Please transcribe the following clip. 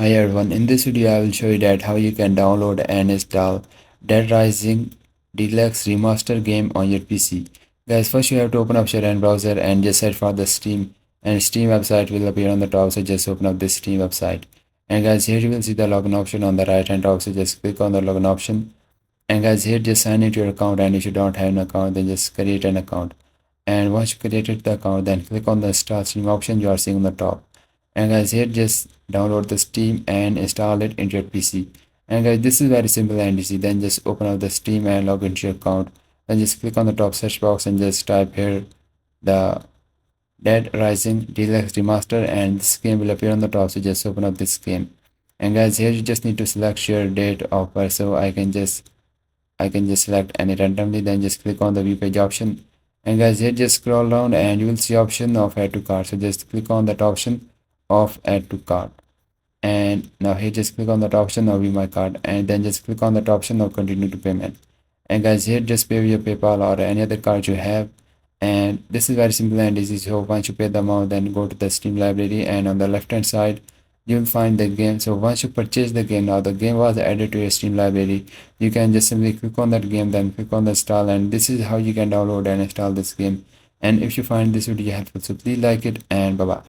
Hi everyone, in this video I will show you that how you can download and install Dead Rising Deluxe Remaster game on your PC. Guys, first you have to open up your end browser and just search for the Steam, and Steam website will appear on the top, so just open up this Steam website. And guys, here you will see the login option on the right hand top, so just click on the login option. And guys, here just sign into your account, and if you don't have an account then just create an account. And once you created the account, then click on the start Steam option you are seeing on the top. And guys, here just download the Steam and install it into your PC. And guys, this is very simple and easy. Then just open up the Steam and log into your account. Then just click on the top search box and just type here the Dead Rising Deluxe Remaster, and this game will appear on the top, so just open up this game. And guys, here you just need to select your date of birth, so I can just select any randomly. Then just click on the view page option. And guys, here just scroll down and you will see option of add to cart, so just click on that option of add to cart. And now here just click on that option of view my card, and then just click on that option of continue to payment. And guys, here just pay with your PayPal or any other card you have. And this is very simple and easy. So once you pay the amount, then go to the Steam library, and on the left hand side you will find the game. So once you purchase the game, now the game was added to your Steam library, you can just simply click on that game, then click on the install, and this is how you can download and install this game. And if you find this video helpful, so please like it, and bye bye.